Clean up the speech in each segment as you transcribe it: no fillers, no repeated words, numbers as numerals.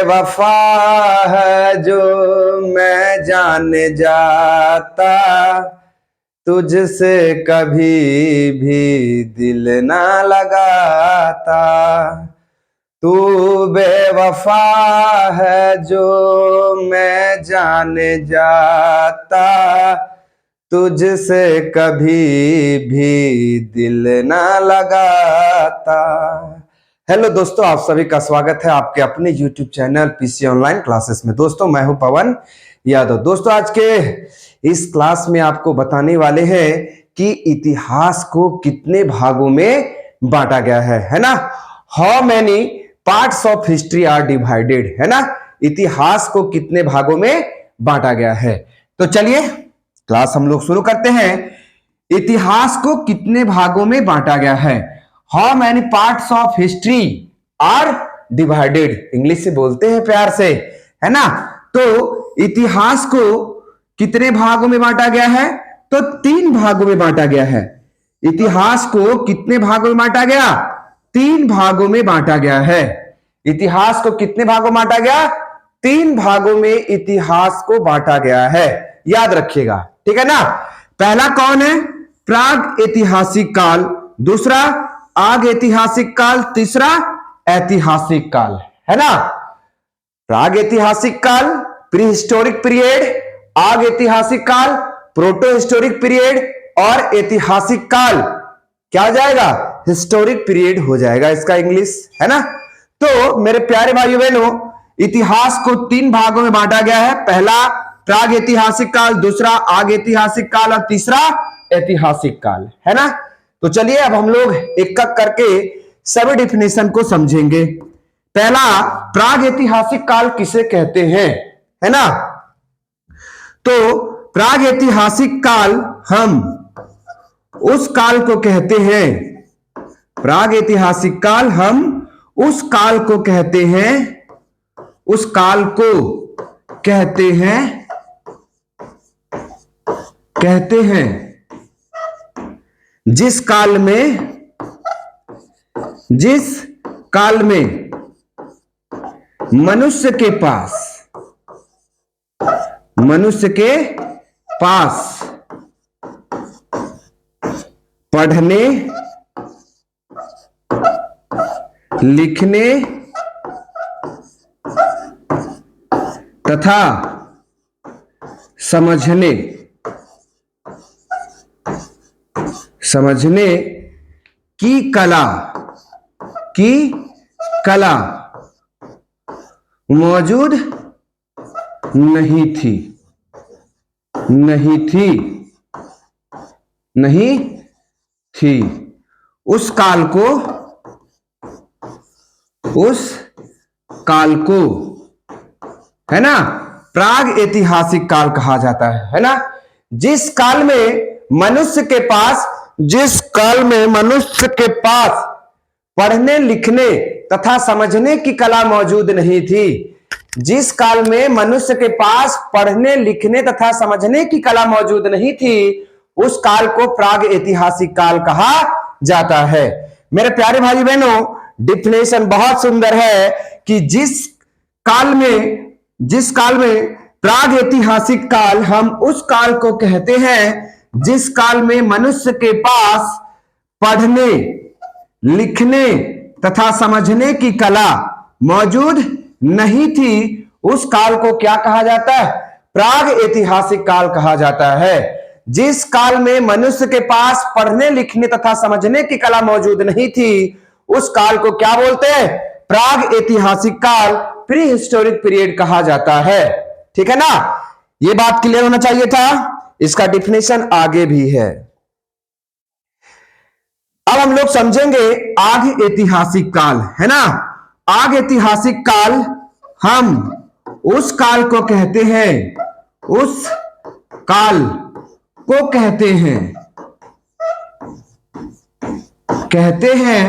बेवफा है जो मैं जान जाता, तुझसे कभी भी दिल ना लगाता। तू बेवफा है जो मैं जान जाता, तुझसे कभी भी दिल ना लगाता। हेलो दोस्तों, आप सभी का स्वागत है आपके अपने YouTube channel PC online classes में। दोस्तों मैं हूं पवन यादव। दोस्तों आज के इस क्लास में आपको बताने वाले हैं कि इतिहास को कितने भागों में बांटा गया है ना। How many parts of history are divided, है ना। इतिहास को कितने भागों में बांटा गया है। तो चलिए क्लास हम लोग शुरू करते हैं। इतिहास को कितने भागों में बांटा गया है। How many parts of history are divided, English से बोलते हैं प्यार से, है ना। तो इतिहास को कितने भागों में बांटा गया है, तो 3 भागों में बांटा गया है। इतिहास को कितने भागों में बांटा गया, 3 भागों में बांटा गया है। इतिहास को कितने भागों में बांटा गया, 3 भागों में इतिहास को बांटा गया है। याद रखिएगा, ठीक है ना। पहला कौन है, प्राग ऐतिहासिक काल, दूसरा आग ऐतिहासिक काल, तीसरा ऐतिहासिक काल, है ना। प्राग ऐतिहासिक काल प्री हिस्टोरिक पीरियड, आग ऐतिहासिक काल प्रोटो हिस्टोरिक पीरियड, और ऐतिहासिक काल क्या हो जाएगा, हिस्टोरिक पीरियड हो जाएगा इसका इंग्लिश, है ना। तो मेरे प्यारे भाइयों बहनों, इतिहास को 3 भागों में बांटा गया है। पहला प्राग ऐतिहासिक काल, दूसरा आग ऐतिहासिक काल, और तीसरा ऐतिहासिक काल, है ना। तो चलिए अब हम लोग एक एक करके सभी डिफिनेशन को समझेंगे। पहला, प्राग ऐतिहासिक काल किसे कहते हैं, है ना। तो प्राग ऐतिहासिक काल हम उस काल को कहते हैं, प्राग ऐतिहासिक काल हम उस काल को कहते हैं, उस काल को कहते हैं जिस काल में मनुष्य के पास पढ़ने लिखने तथा समझने की कला मौजूद नहीं थी, उस काल को है ना प्राग ऐतिहासिक काल कहा जाता है ना। जिस काल में मनुष्य के पास पढ़ने लिखने तथा समझने की कला मौजूद नहीं थी, जिस काल में मनुष्य के पास पढ़ने लिखने तथा समझने की कला मौजूद नहीं थी, उस काल को प्राग ऐतिहासिक काल कहा जाता है। मेरे प्यारे भाई बहनों, डिफिनेशन बहुत सुंदर है कि जिस काल में प्राग ऐतिहासिक काल, हम उस काल को कहते हैं जिस काल में मनुष्य के पास पढ़ने लिखने तथा समझने की कला मौजूद नहीं थी, उस काल को क्या कहा जाता है, प्राग ऐतिहासिक काल कहा जाता है। जिस काल में मनुष्य के पास पढ़ने लिखने तथा समझने की कला मौजूद नहीं थी, उस काल को क्या बोलते हैं, प्राग ऐतिहासिक काल प्री हिस्टोरिक पीरियड कहा जाता है। ठीक है ना, यह बात क्लियर होना चाहिए था। इसका डिफिनेशन आगे भी है। अब हम लोग समझेंगे आग ऐतिहासिक काल, है ना। आग ऐतिहासिक काल हम उस काल को कहते हैं, उस काल को कहते हैं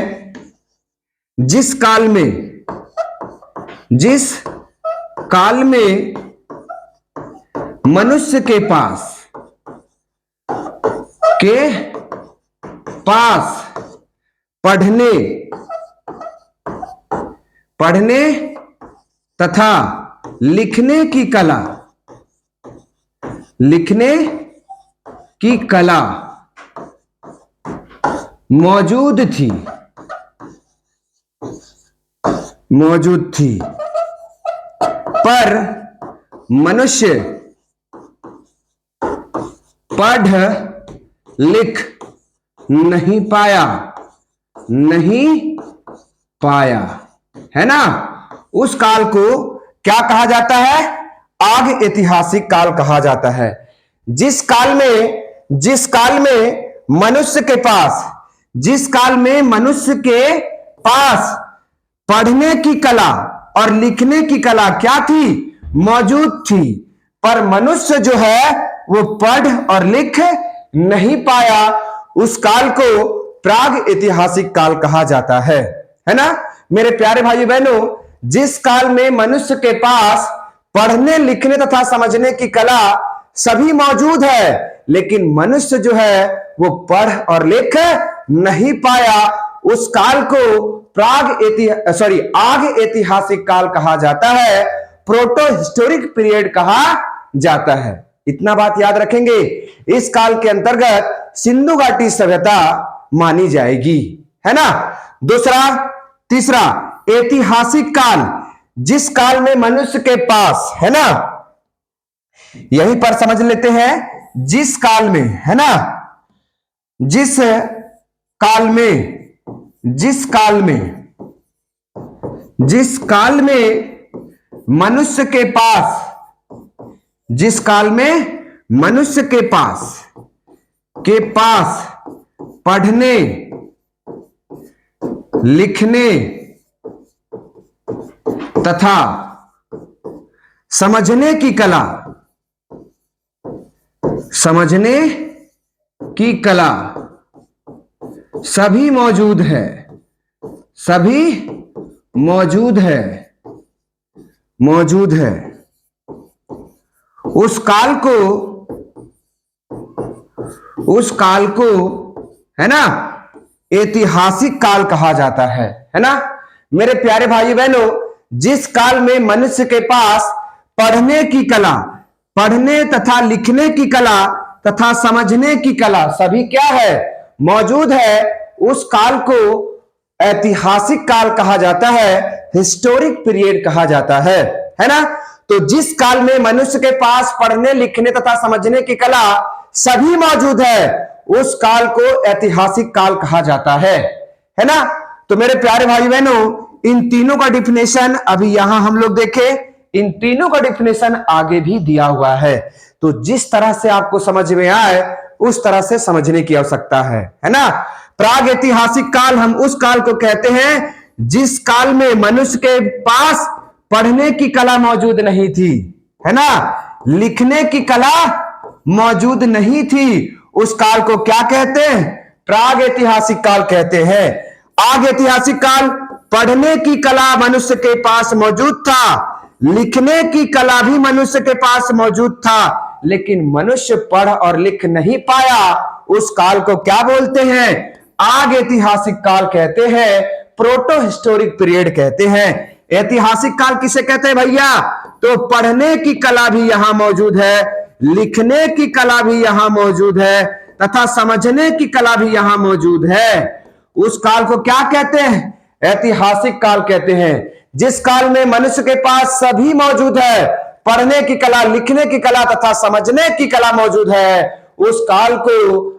जिस काल में मनुष्य के पास पढ़ने तथा लिखने की कला, लिखने की कला मौजूद थी, मौजूद थी, पर मनुष्य पढ़ लिख नहीं पाया, नहीं पाया, है ना। उस काल को क्या कहा जाता है? आग ऐतिहासिक काल कहा जाता है। जिस काल में मनुष्य के पास, जिस काल में मनुष्य के पास पढ़ने की कला और लिखने की कला क्या थी? मौजूद थी, पर मनुष्य जो है वो पढ़ और लिख नहीं पाया। उस काल को प्राग ऐतिहासिक काल कहा जाता है ना। मेरे प्यारे भाई बहनों, जिस काल में मनुष्य के पास पढ़ने लिखने तथा समझने की कला सभी मौजूद है, लेकिन मनुष्य जो है वो पढ़ और लिख नहीं पाया, उस काल को आग ऐतिहासिक काल कहा जाता है, प्रोटो हिस्टोरिक पीरियड कहा जाता है। इतना बात याद रखेंगे। इस काल के अंतर्गत सिंधु घाटी सभ्यता मानी जाएगी, है ना। तीसरा ऐतिहासिक काल, जिस काल में मनुष्य के पास, है ना, यहीं पर समझ लेते हैं, जिस काल में, है ना, जिस काल में मनुष्य के पास, जिस काल में मनुष्य के पास पढ़ने लिखने तथा समझने की कला सभी मौजूद है, उस काल को है ना ऐतिहासिक काल कहा जाता है ना। मेरे प्यारे भाई बहनों, जिस काल में मनुष्य के पास पढ़ने की कला, पढ़ने तथा लिखने की कला तथा समझने की कला सभी क्या है? मौजूद है, उस काल को ऐतिहासिक काल कहा जाता है, हिस्टोरिक पीरियड कहा जाता है ना। तो जिस काल में मनुष्य के पास पढ़ने लिखने तथा समझने की कला सभी मौजूद है, उस काल को ऐतिहासिक काल कहा जाता है ना। तो मेरे प्यारे भाई बहनों, इन तीनों का डिफिनेशन अभी यहां हम लोग देखें, इन तीनों का डिफिनेशन आगे भी दिया हुआ है। तो जिस तरह से आपको समझ में आए उस तरह से समझने की आवश्यकता है ना। प्राग ऐतिहासिक काल हम उस काल को कहते हैं जिस काल में मनुष्य के पास पढ़ने की कला मौजूद नहीं थी, है ना, लिखने की कला मौजूद नहीं थी। उस काल को क्या कहते हैं? प्राग ऐतिहासिक काल कहते हैं। आग ऐतिहासिक काल, पढ़ने की कला मनुष्य के पास मौजूद था, लिखने की कला भी मनुष्य के पास मौजूद था, लेकिन मनुष्य पढ़ और लिख नहीं पाया। उस काल को क्या बोलते हैं? आग ऐतिहासिक काल कहते हैं, प्रोटो हिस्टोरिक पीरियड कहते हैं। ऐतिहासिक काल किसे कहते हैं भैया? तो पढ़ने की कला भी यहां मौजूद है, लिखने की कला भी यहां मौजूद है तथा समझने की कला भी यहां मौजूद है। उस काल को क्या कहते हैं? ऐतिहासिक काल कहते हैं। जिस काल में मनुष्य के पास सभी मौजूद है, पढ़ने की कला, लिखने की कला तथा समझने की कला मौजूद है, उस काल को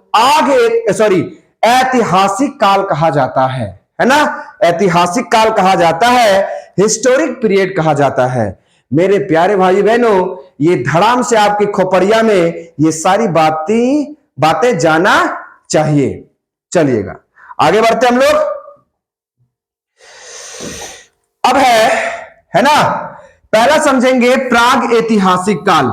ऐतिहासिक काल कहा जाता है ना। ऐतिहासिक काल कहा जाता है, हिस्टोरिक पीरियड कहा जाता है। मेरे प्यारे भाई बहनों, ये धड़ाम से आपकी खोपड़िया में ये सारी बातें जाना चाहिए। चलिएगा आगे बढ़ते हम लोग। अब है ना, पहला समझेंगे प्राग ऐतिहासिक काल।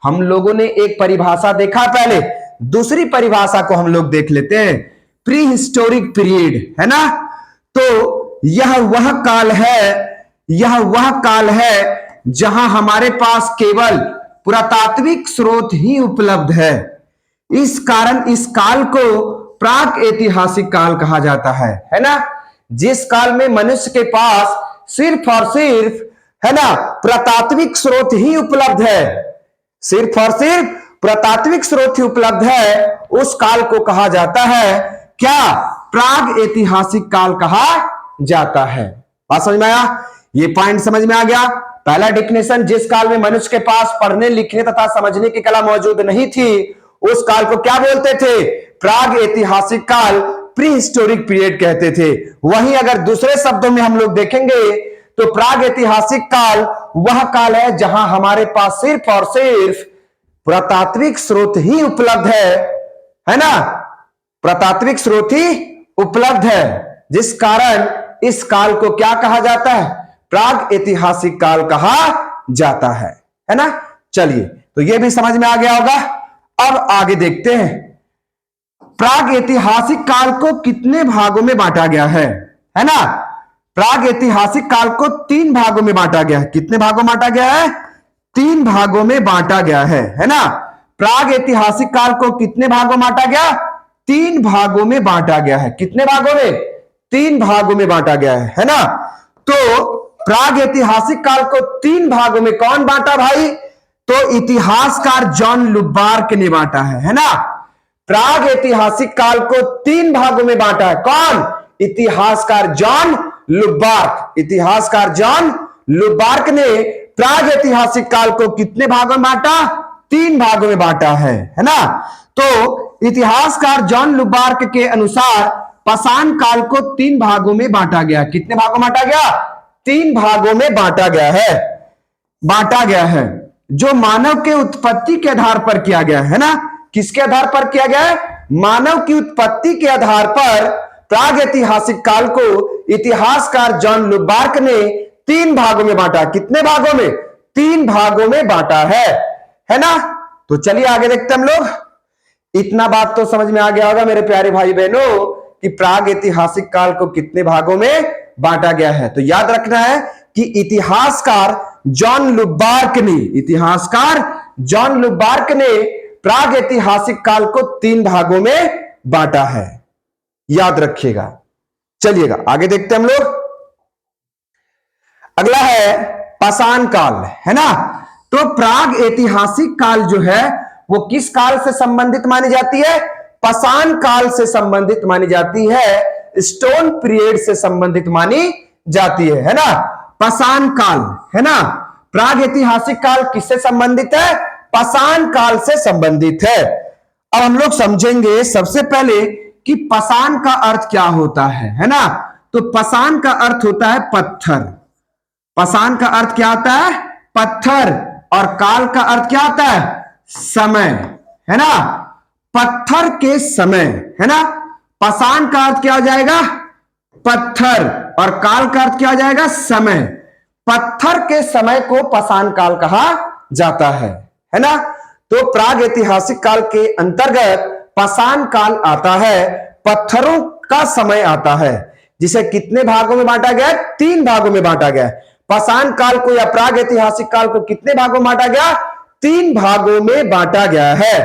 हम लोगों ने एक परिभाषा देखा पहले, दूसरी परिभाषा को हम लोग देख लेते हैं, प्री हिस्टोरिक पीरियड, है ना। तो यह वह काल है जहां हमारे पास केवल पुरातात्विक स्रोत ही उपलब्ध है। इस कारण इस काल को प्राग ऐतिहासिक काल कहा जाता है ना। जिस काल में मनुष्य के पास सिर्फ और सिर्फ है ना, प्रतात्विक स्रोत ही उपलब्ध है, सिर्फ और सिर्फ प्रतात्विक स्रोत ही उपलब्ध है, उस काल को कहा जाता है क्या, प्राग ऐतिहासिक काल कहा जाता है। बात समझ में आया, ये पॉइंट समझ में आ गया। पहला डिफिनेशन, जिस काल में मनुष्य के पास पढ़ने लिखने तथा समझने की कला मौजूद नहीं थी, उस काल को क्या बोलते थे, प्राग ऐतिहासिक काल, प्री हिस्टोरिक पीरियड कहते थे। वहीं अगर दूसरे शब्दों में हम लोग देखेंगे तो प्राग ऐतिहासिक काल वह काल है जहां हमारे पास सिर्फ और सिर्फ पुरातात्विक स्रोत ही उपलब्ध है ना, पुरातात्विक स्रोत ही उपलब्ध है, जिस कारण इस काल को क्या कहा जाता है, प्राग ऐतिहासिक काल कहा जाता है ना। चलिए, तो यह भी समझ में आ गया होगा। अब आगे देखते हैं, प्राग ऐतिहासिक काल को कितने भागों में बांटा गया है ना। प्राग ऐतिहासिक काल को 3 भागों में बांटा गया है। कितने भागों में बांटा गया है, 3 भागों में बांटा गया है ना। प्राग ऐतिहासिक काल को कितने भागों में बांटा गया, 3 भागों में बांटा गया है। कितने भागों में, 3 भागों में बांटा गया है ना। तो प्राग ऐतिहासिक काल को 3 भागों में कौन बांटा भाई, तो इतिहासकार जॉन लुबार्क ने बांटा है ना। प्राग ऐतिहासिक काल को 3 भागों में बांटा है, कौन, इतिहासकार जॉन लुबार्क। इतिहासकार जॉन लुबार्क ने प्राग ऐतिहासिक काल को कितने भागों में बांटा, 3 भागों में बांटा है ना। तो इतिहासकार जॉन लुबार्क के अनुसार पाषाण काल को 3 भागों में बांटा गया। कितने भागों में बांटा गया, 3 भागों में बांटा गया है, जो मानव के उत्पत्ति के आधार पर किया गया है ना। किसके आधार पर किया गया है, मानव की उत्पत्ति के आधार पर प्राग ऐतिहासिक काल को इतिहासकार जॉन लुबार्क ने 3 भागों में बांटा। कितने भागों में, 3 भागों में बांटा है ना। तो चलिए आगे देखते हैं हम लोग। इतना बात तो समझ में आ गया होगा मेरे प्यारे भाई बहनों कि प्राग ऐतिहासिक काल को कितने भागों में बांटा गया है। तो याद रखना है कि इतिहासकार जॉन लुबार्क ने प्राग ऐतिहासिक काल को 3 भागों में बांटा है, याद रखिएगा। चलिएगा आगे देखते हैं हम लोग। अगला है पाषाण काल, है ना। तो प्राग ऐतिहासिक काल जो है वो किस काल से संबंधित मानी जाती है, पाषाण काल से संबंधित मानी जाती है, स्टोन पीरियड से संबंधित मानी जाती है ना। पाषाण काल, है ना। प्राग ऐतिहासिक काल किससे संबंधित है, पाषाण काल से संबंधित है। अब हम लोग समझेंगे सबसे पहले कि पाषाण का अर्थ क्या होता है ना। तो पाषाण का अर्थ होता है पत्थर। पाषाण का अर्थ क्या होता है, पत्थर। और काल का अर्थ क्या होता है, समय, है ना। पत्थर के समय, है ना। पाषाण का अर्थ क्या हो जाएगा, पत्थर, और काल का अर्थ क्या हो जाएगा, समय। पत्थर के समय को पाषाण काल कहा जाता है ना। तो प्राग ऐतिहासिक काल के अंतर्गत पाषाण काल आता है, पत्थरों का समय आता है, जिसे कितने भागों में बांटा गया, 3 भागों में बांटा गया। पाषाण काल को या प्राग ऐतिहासिक काल को कितने भागों में बांटा गया, 3 भागों में बांटा गया है।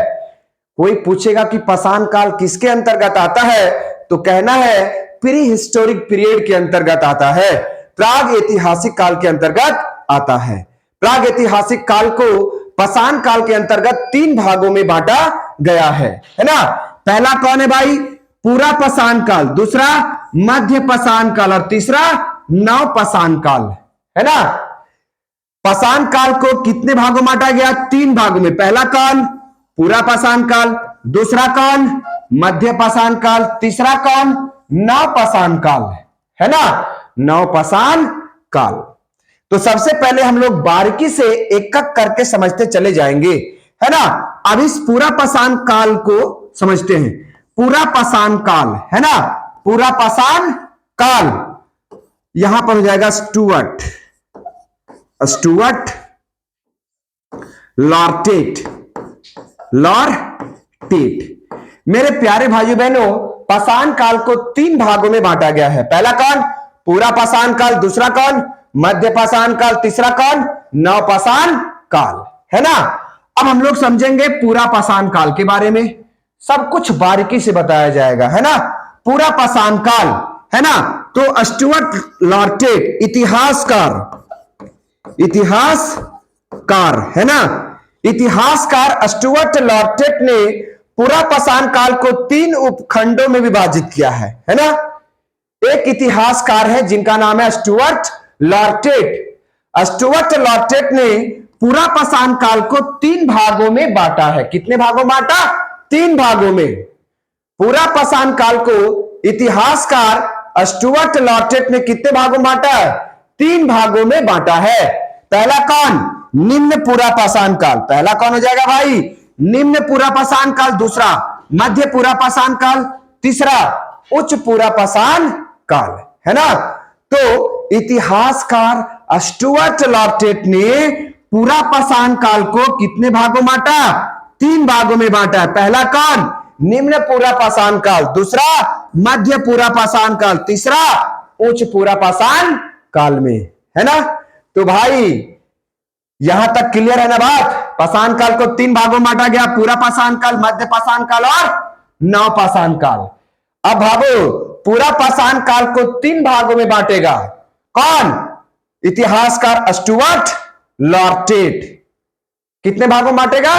कोई पूछेगा कि पाषाण काल किसके अंतर्गत आता है, तो कहना है प्री हिस्टोरिक पीरियड के अंतर्गत आता है, प्राग ऐतिहासिक काल के अंतर्गत आता है। प्राग ऐतिहासिक काल को पाषाण काल के अंतर्गत 3 भागों में बांटा गया है ना। पहला कौन है भाई, पूरा पाषाण काल, दूसरा मध्य पाषाण काल, और तीसरा नव पाषाण काल, है ना। पाषाण काल को कितने भागों में बांटा गया, 3 भागों में। पहला कौन, पूरा पाषाण काल, दूसरा कौन, मध्य पाषाण काल, तीसरा कौन, नव पाषाण काल, है ना, नव पाषाण काल। तो सबसे पहले हम लोग बारीकी से एक एक करके समझते चले जाएंगे, है ना। अब इस पूरा पाषाण काल को समझते हैं। पूरा पाषाण काल, है ना, पूरा पाषाण काल, यहां पर हो जाएगा स्टुअर्ट, लॉरटेट। मेरे प्यारे भाइयों बहनों, पाषाण काल को 3 भागों में बांटा गया है। पहला कौन, पूरा पाषाण काल, दूसरा कौन, मध्य पाषाण काल, तीसरा कौन, नव पाषाण काल, है ना। अब हम लोग समझेंगे पूरा पाषाण काल के बारे में, सब कुछ बारीकी से बताया जाएगा, है ना। पूरा पाषाण काल, है ना। तो स्टुअर्ट लॉरटेट इतिहासकार, है ना। इतिहासकार स्टुअर्ट लॉर्टेट ने पूरा पाषाण काल को 3 उपखंडों में विभाजित किया है ना। एक इतिहासकार है जिनका नाम है स्टुअर्ट लॉर्टेट। स्टुअर्ट लॉर्टेट ने पूरा पाषाण काल को 3 भागों में बांटा है। कितने भागों में बांटा? 3 भागों में। पूरा पाषाण काल को इतिहासकार स्टुअर्ट लॉर्टेट ने कितने भागों में बांटा है? 3 भागों में बांटा है। पहला कौन? निम्न पूरा पाषाण काल। पहला कौन हो जाएगा भाई? निम्न पूरा पाषाण काल। दूसरा मध्य पूरा पाषाण काल। तीसरा उच्च पूरा पाषाण काल, है ना। तो इतिहासकार स्टुअर्ट लॉर्टेट ने पूरा पाषाण काल को कितने भागों में बांटा? 3 भागों में बांटा। पहला कौन? निम्न पूरा पाषाण काल। दूसरा मध्य पूरा पाषाण काल। तीसरा उच्च पूरा पाषाण काल में, है ना। तो भाई यहां तक क्लियर है ना बात? पाषाण काल को 3 भागों में बांटा गया, पूरा पाषाण काल, मध्य पाषाण काल और नव पाषाण काल। अब भागो, पूरा पाषाण काल को 3 भागों में बांटेगा कौन? इतिहासकार स्टुअर्ट लॉर्टेट। कितने भागों में बांटेगा?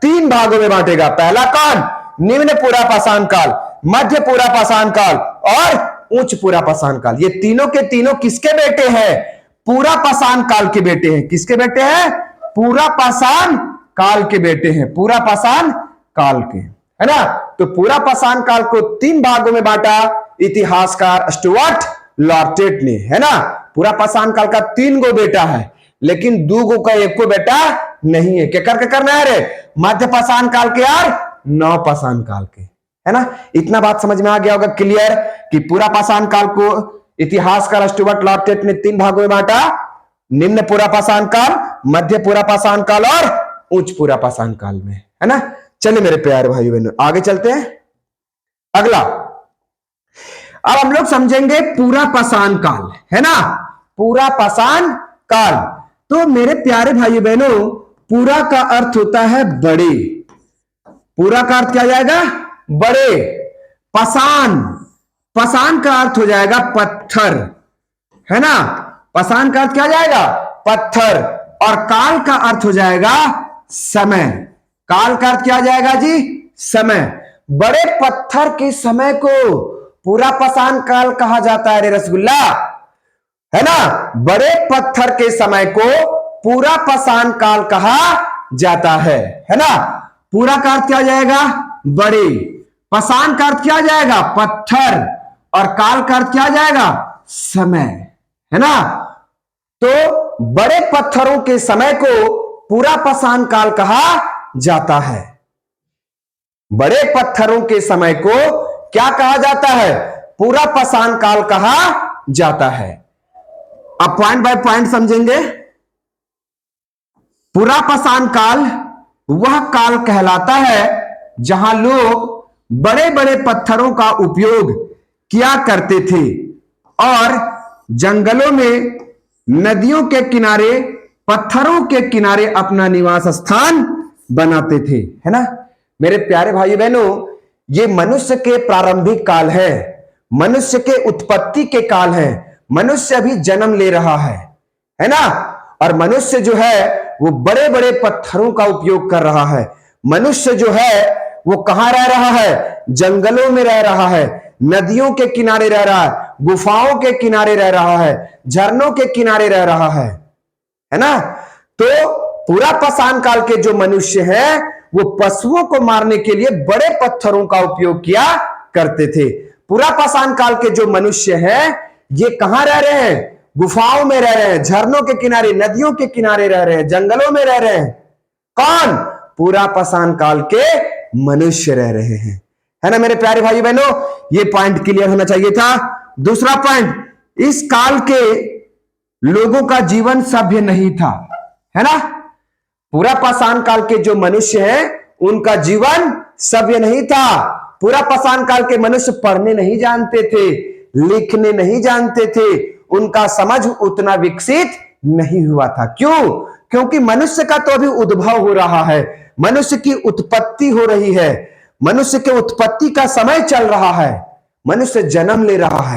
3 भागों में बांटेगा। पहला कौन? निम्न पूरा पाषाण काल, मध्य पूरा पाषाण काल और उच्च पूरा पाषाण काल। ये तीनों के तीनों किसके बेटे हैं? पूरा पाषाण काल के बेटे हैं। किसके बेटे हैं? पूरा पाषाण काल के बेटे हैं। पूरा पाषाण काल के, है ना। तो पूरा पाषाण काल को 3 भागों में बांटा इतिहासकार स्टुअर्ट लॉर्टेट ने, है ना। पूरा पाषाण काल का 3 गो बेटा है, लेकिन 2 गो का 1 को बेटा नहीं है। क्या करके करना है रे? मध्य पाषाण काल के और नव पाषाण काल के, है ना। इतना बात समझ में आ गया होगा क्लियर कि पूरा पाषाण काल को इतिहासकार स्टुअर्ट लॉर्टेट ने 3 भागों में बांटा। निम्न पूरा पाषाण काल, मध्य पूरा पाषाण काल और उच्च पूरा पाषाण काल में, है ना। चलिए मेरे प्यारे भाई बहनों आगे चलते हैं। अगला अब हम लोग समझेंगे पूरा पाषाण काल, है ना। पूरा पाषाण काल। तो मेरे प्यारे भाई बहनों पूरा का अर्थ होता है बड़े। पूरा का अर्थ क्या जाएगा? बड़े। पाषाण, पाषाण का अर्थ हो जाएगा पत्थर, है ना। पाषाण का अर्थ क्या जाएगा? पत्थर। और काल का अर्थ हो जाएगा समय। काल का अर्थ क्या जाएगा जी? समय। बड़े पत्थर के समय को पूरा पाषाण काल कहा जाता है रे रसगुल्ला, है ना। बड़े पत्थर के समय को पूरा पाषाण काल कहा जाता है ना। पूरा का अर्थ क्या जाएगा? बड़े। पाषाण का अर्थ क्या जाएगा? पत्थर। और काल का अर्थ क्या जाएगा? समय, है ना। तो बड़े पत्थरों के समय को पूरा पाषाण काल कहा जाता है। बड़े पत्थरों के समय को क्या कहा जाता है? पूरा पाषाण काल कहा जाता है। अब पॉइंट बाय पॉइंट समझेंगे। पूरा पाषाण काल वह काल कहलाता है जहां लोग बड़े बड़े पत्थरों का उपयोग किया करते थे और जंगलों में, नदियों के किनारे, पत्थरों के किनारे अपना निवास स्थान बनाते थे, है ना। मेरे प्यारे भाई बहनों ये मनुष्य के प्रारंभिक काल है, मनुष्य के उत्पत्ति के काल है। मनुष्य अभी जन्म ले रहा है ना। और मनुष्य जो है वो बड़े बड़े पत्थरों का उपयोग कर रहा है। मनुष्य जो है वो कहां रह रहा है? जंगलों में रह रहा है, नदियों के किनारे रह रहा है, गुफाओं के किनारे रह रहा है, झरनों के किनारे रह रहा है ना। तो पूरा पाषाण काल के जो मनुष्य हैं वो पशुओं को मारने के लिए बड़े पत्थरों का उपयोग किया करते थे। पूरा पाषाण काल के जो मनुष्य हैं ये कहां रह रहे हैं? गुफाओं में रह रहे हैं, झरनों के किनारे, नदियों के किनारे रह रहे हैं, जंगलों में रह रहे हैं। कौन? पूरा पाषाण काल के मनुष्य रह रहे हैं, है ना। मेरे प्यारे भाई बहनों ये पॉइंट क्लियर होना चाहिए था। दूसरा पॉइंट, इस काल के लोगों का जीवन सभ्य नहीं था, है ना। पूरा पाषाण काल के जो मनुष्य हैं उनका जीवन सभ्य नहीं था। पूरा पाषाण काल के मनुष्य पढ़ने नहीं जानते थे, लिखने नहीं जानते थे, उनका समझ उतना विकसित नहीं हुआ था। क्यों? क्योंकि मनुष्य का तो अभी उद्भव हो रहा है, मनुष्य की उत्पत्ति हो रही है, मनुष्य के उत्पत्ति का समय चल रहा है, मनुष्य जन्म ले रहा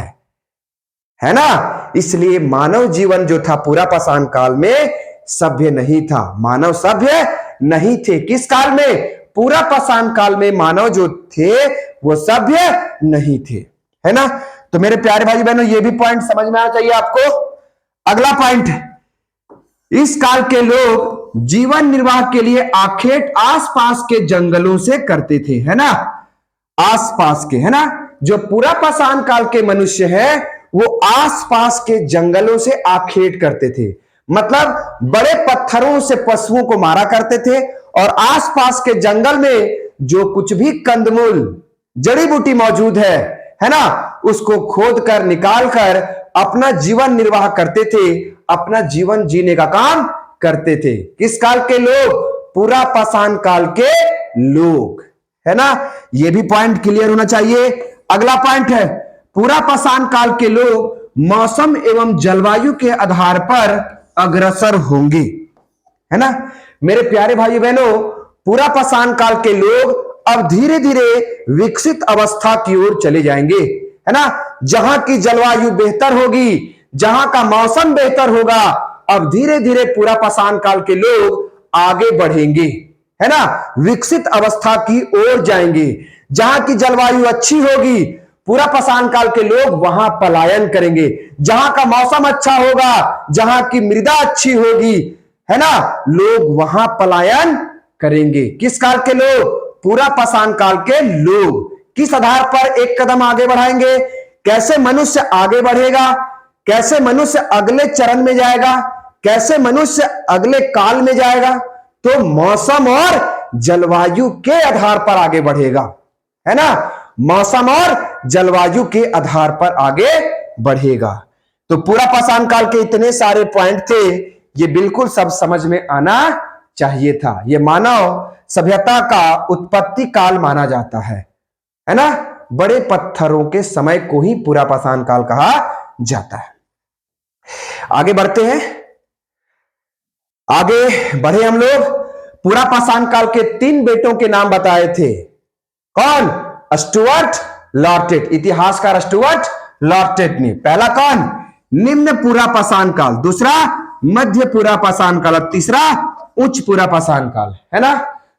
है ना। इसलिए मानव जीवन जो था पूरा पाषाण काल में सभ्य नहीं था, मानव सभ्य नहीं थे। किस काल में? पूरा पाषाण काल में मानव जो थे वो सभ्य नहीं थे, है ना। तो मेरे प्यारे भाई बहनों, ये भी पॉइंट समझ में आना चाहिए आपको। अगला पॉइंट, इस काल के लोग जीवन निर्वाह के लिए आखेट आसपास के जंगलों से करते थे, है ना, आसपास के, है ना। जो पूरा पाषाण काल के मनुष्य है वो आसपास के जंगलों से आखेट करते थे, मतलब बड़े पत्थरों से पशुओं को मारा करते थे और आसपास के जंगल में जो कुछ भी कंदमूल जड़ी बूटी मौजूद है ना, उसको खोद कर निकाल कर अपना जीवन निर्वाह करते थे, अपना जीवन जीने का काम करते थे। किस काल के लोग? पूरा पाषाण काल के लोग, है ना। यह भी पॉइंट क्लियर होना चाहिए। अगला पॉइंट है, पूरा पाषाण काल के लोग मौसम एवं जलवायु के आधार पर अग्रसर होंगे, है ना। मेरे प्यारे भाई बहनों, पूरा पाषाण काल के लोग अब धीरे धीरे विकसित अवस्था की ओर चले जाएंगे, है ना। जहां की जलवायु बेहतर होगी, जहां का मौसम बेहतर होगा, अब धीरे धीरे पूरा पाषाण काल के लोग आगे बढ़ेंगे, है ना, विकसित अवस्था की ओर जाएंगे। जहां की जलवायु अच्छी होगी, पूरा पाषाण काल के लोग वहां पलायन करेंगे। जहां का मौसम अच्छा होगा, जहां की मृदा अच्छी होगी, है ना, लोग वहां पलायन करेंगे। किस काल के लोग? पूरा पाषाण काल के लोग। किस आधार पर एक कदम आगे बढ़ाएंगे? कैसे मनुष्य आगे बढ़ेगा, कैसे मनुष्य अगले चरण में जाएगा, कैसे मनुष्य अगले काल में जाएगा? तो मौसम और जलवायु के आधार पर आगे बढ़ेगा, है ना, मौसम और जलवायु के आधार पर आगे बढ़ेगा। तो पूरा पाषाण काल के इतने सारे पॉइंट थे, ये बिल्कुल सब समझ में आना चाहिए था। ये मानव सभ्यता का उत्पत्ति काल माना जाता है ना। बड़े पत्थरों के समय को ही पूरा पाषाण काल कहा जाता है। आगे बढ़ते हैं, आगे बढ़े हम लोग। पूरा पाषाण काल के 3 बेटों के नाम बताए थे। कौन? स्टुअर्ट लॉर्टेट, इतिहासकार स्टुअर्ट लॉर्टेट ने। पहला कौन? निम्न पूरा पाषाण काल, दूसरा मध्य पूरा पाषाण काल और तीसरा उच्च पूरा पाषाण काल, है ना।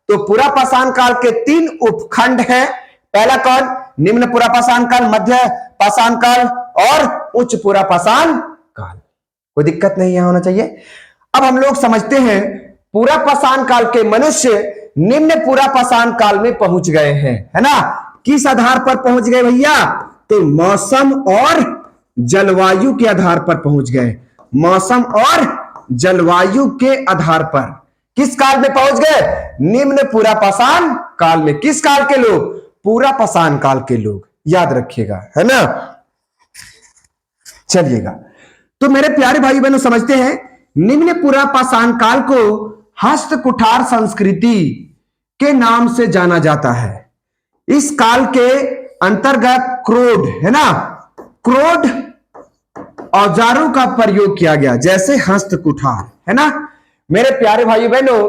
तो पूरा पाषाण काल के 3 उपखंड हैं। पहला कौन? निम्न पूरा पाषाण काल, मध्य पाषाण काल और उच्च पूरा पाषाण काल। कोई दिक्कत नहीं यहां होना चाहिए। अब हम लोग समझते हैं पूरा पाषाण काल के मनुष्य निम्न पूरा पाषाण काल में पहुंच गए हैं, है ना। किस आधार पर पहुंच गए भैया? तो मौसम और जलवायु के आधार पर पहुंच गए, मौसम और जलवायु के आधार पर। किस काल में पहुंच गए? निम्न पूरा पाषाण काल में। किस काल के लोग? पूरा पाषाण काल के लोग, याद रखिएगा, है ना। चलिएगा, तो मेरे प्यारे भाई बहनों समझते हैं निम्न पूरा पाषाण काल को हस्त कुठार संस्कृति के नाम से जाना जाता है। इस काल के अंतर्गत क्रोड, है ना, क्रोड औजारों का प्रयोग किया गया, जैसे हस्त कुठार, है ना। मेरे प्यारे भाई बहनों,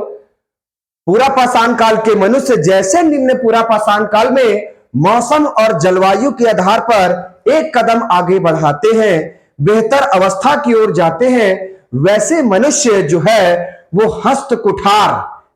पूरा पाषाण काल के मनुष्य जैसे निम्न पूरा पाषाण काल में मौसम और जलवायु के आधार पर एक कदम आगे बढ़ाते हैं, बेहतर अवस्था की ओर जाते हैं, वैसे मनुष्य जो है वो हस्त कुठार,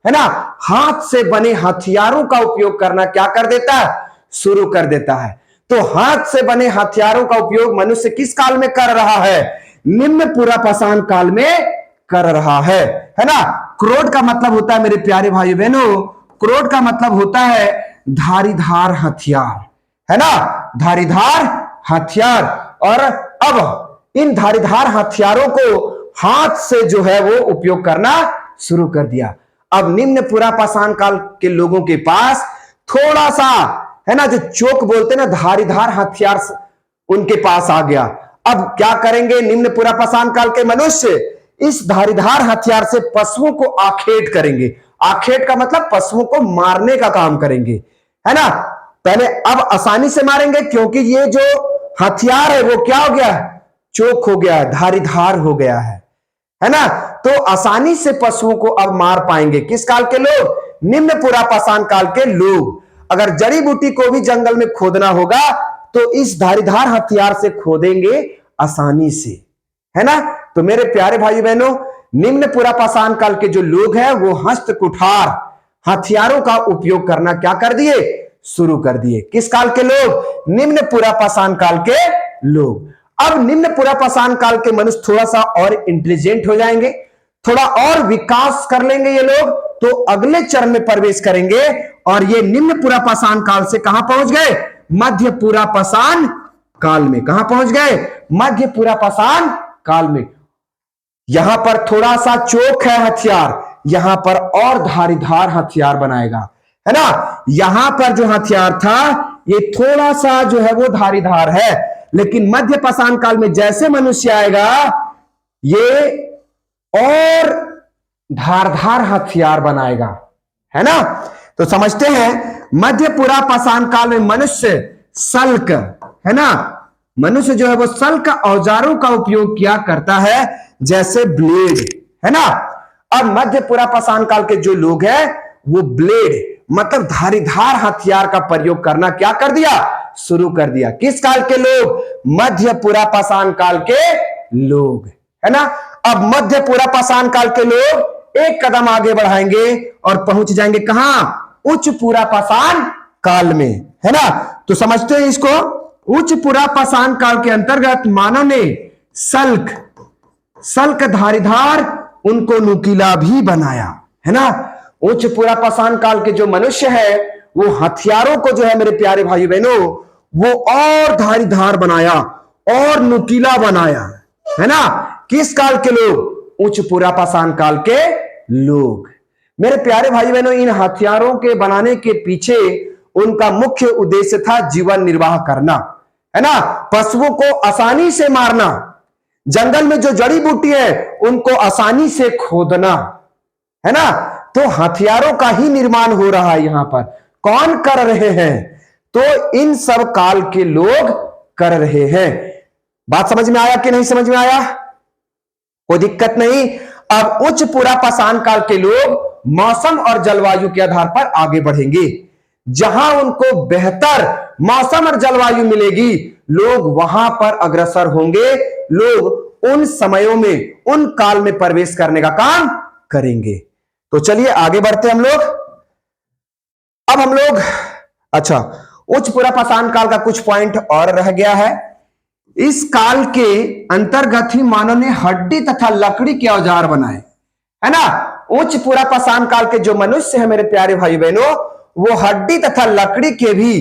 है ना, हाथ से बने हथियारों का उपयोग करना क्या कर देता है? शुरू कर देता है। तो हाथ से बने हथियारों का उपयोग मनुष्य किस काल में कर रहा है? निम्न पूरा पाषाण काल में कर रहा है ना। क्रोड का मतलब होता है मेरे प्यारे भाई बहनों, क्रोड का मतलब होता है धारीधार हथियार, है ना, धारीधार हथियार। और अब इन धारीधार हथियारों को हाथ से जो है वो उपयोग करना शुरू कर दिया। अब निम्न पूरा पाषाण काल के लोगों के पास थोड़ा सा, है ना, जो चोक बोलते हैं ना, धारीधार हथियार उनके पास आ गया। अब क्या करेंगे निम्न पूरा पाषाण काल के मनुष्य? इस धारीधार हथियार से पशुओं को आखेट करेंगे। आखेट का मतलब पशुओं को मारने का काम करेंगे, है ना। पहले अब आसानी से मारेंगे क्योंकि ये जो हथियार है वो क्या हो गया? चोक हो गया, धारीधार हो गया है ना। तो आसानी से पशुओं को अब मार पाएंगे। किस काल के लोग? निम्न पूरा पाषाण काल के लोग। अगर जड़ी बूटी को भी जंगल में खोदना होगा तो इस धारीधार हथियार से खोदेंगे आसानी से, है ना। तो मेरे प्यारे भाई बहनों, निम्न पुरापाषाण काल के जो लोग हैं वो हस्त कुठार हथियारों का उपयोग करना क्या कर दिए, शुरू कर दिए। किस काल के लोग, निम्न पुरापाषाण काल के लोग। अब निम्न पुरापाषाण काल के मनुष्य थोड़ा सा और इंटेलिजेंट हो जाएंगे, थोड़ा और विकास कर लेंगे ये लोग, तो अगले चरण में प्रवेश करेंगे और ये निम्न पुरापाषाण काल से कहां पहुंच गए, मध्य पुरापाषाण काल में। कहां पहुंच गए, मध्य पुरापाषाण काल में। यहां पर थोड़ा सा चोक है हथियार, यहां पर और धारीधार हथियार बनाएगा, है ना। यहां पर जो हथियार था ये थोड़ा सा जो है वो धारीधार है, लेकिन मध्य पाषाण काल में जैसे मनुष्य आएगा ये और धारधार हथियार बनाएगा, है ना। तो समझते हैं, मध्य पुरापाषाण काल में मनुष्य सल्क, है ना, मनुष्य जो है वो सल्क औजारों का उपयोग किया करता है, जैसे ब्लेड, है ना। अब मध्य पुरापाषाण काल के जो लोग हैं वो ब्लेड मतलब धारीधार हथियार का प्रयोग करना क्या कर दिया, शुरू कर दिया। किस काल के लोग, मध्य पुरापाषाण काल के लोग, है ना। अब मध्य पुरापाषाण काल के लोग एक कदम आगे बढ़ाएंगे और पहुंच जाएंगे कहां, उच्च पुरापाषाण काल में, है ना। तो समझते हैं इसको, उच्च पुरापाषाण काल के अंतर्गत मानव ने सल्क धारीधार उनको नुकीला भी बनाया, है ना। उच्च पुरापाषाण काल के जो मनुष्य है वो हथियारों को जो है मेरे प्यारे भाई बहनों वो और धारीधार बनाया और नुकीला बनाया, है ना। किस काल के लोग, उच्च पुरापाषाण काल के लोग। मेरे प्यारे भाई बहनों, इन हथियारों के बनाने के पीछे उनका मुख्य उद्देश्य था जीवन निर्वाह करना, है ना। पशुओं को आसानी से मारना, जंगल में जो जड़ी बूटी है उनको आसानी से खोदना, है ना। तो हथियारों का ही निर्माण हो रहा है यहां पर। कौन कर रहे हैं, तो इन सब काल के लोग कर रहे हैं। बात समझ में आया कि नहीं समझ में आया, कोई दिक्कत नहीं। अब उच्च पुरापाषाण काल के लोग मौसम और जलवायु के आधार पर आगे बढ़ेंगे। जहां उनको बेहतर मौसम और जलवायु मिलेगी लोग वहां पर अग्रसर होंगे, लोग उन समयों में उन काल में प्रवेश करने का काम करेंगे। तो चलिए आगे बढ़ते हम लोग। अब हम लोग अच्छा, उच्च पुरापाषाण काल का कुछ पॉइंट और रह गया है। इस काल के अंतर्गत ही मानव ने हड्डी तथा लकड़ी के औजार बनाए, है ना। उच्च पुरापाषाण काल के जो मनुष्य है मेरे प्यारे भाई बहनों वो हड्डी तथा लकड़ी के भी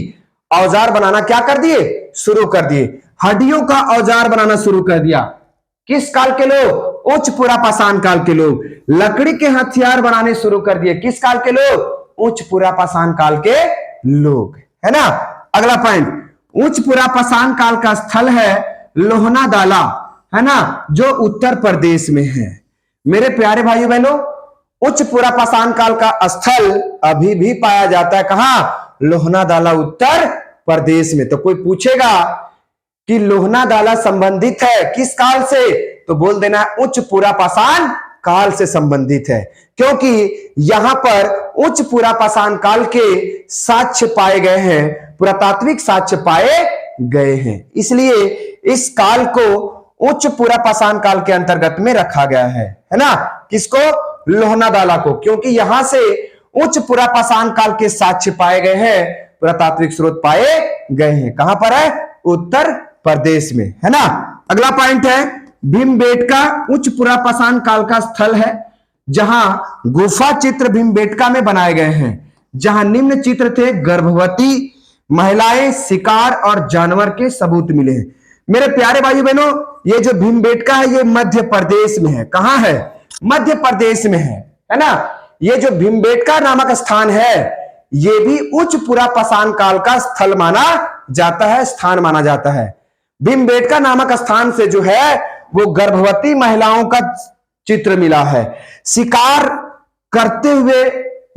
औजार बनाना क्या कर दिए, शुरू कर दिए। हड्डियों का औजार बनाना शुरू कर दिया। किस काल के लोग, उच्च पुरापाषाण काल के लोग। लकड़ी के हथियार बनाने शुरू कर दिए। किस काल के लोग, उच्च पुरापाषाण काल के लोग, है ना। अगला पॉइंट, उच्च पुरापाषाण काल का स्थल है लोहनादाला, है ना, जो उत्तर प्रदेश में है। मेरे प्यारे भाइयों बहनों, उच्च पुरापाषाण काल का स्थल अभी भी पाया जाता है कहां, लोहनादाला उत्तर प्रदेश में। तो कोई पूछेगा कि लोहनादाला संबंधित है किस काल से, तो बोल देना उच्च पुरापाषाण काल से संबंधित है, क्योंकि यहां पर उच्च पुरापाषाण काल के साक्ष्य पाए गए हैं, पुरातात्विक साक्ष्य पाए गए हैं, इसलिए इस काल को उच्च पुरापाषाण काल के अंतर्गत में रखा गया है ना। किसको, लोहनादाला को, क्योंकि यहां से उच्च पुरापाषाण काल के साक्ष्य पाए गए हैं, पुरातात्विक स्रोत पाए गए हैं। कहां पर है, उत्तर प्रदेश में, है ना। अगला पॉइंट है भीमबेटका उच्च पुरापाषाण काल का स्थल है, जहां गुफा चित्र भीमबेटका में बनाए गए हैं, जहां निम्न चित्र थे गर्भवती महिलाएं, शिकार और जानवर के सबूत मिले हैं। मेरे प्यारे भाई बहनों, ये जो भीमबेटका है ये मध्य प्रदेश में है। कहां है, मध्य प्रदेश में है ना। ये जो भीमबेटका नामक स्थान है ये भी उच्च पुरापाषाण काल का स्थल माना जाता है, स्थान माना जाता है। भीमबेटका नामक स्थान से जो है वो गर्भवती महिलाओं का चित्र मिला है, शिकार करते हुए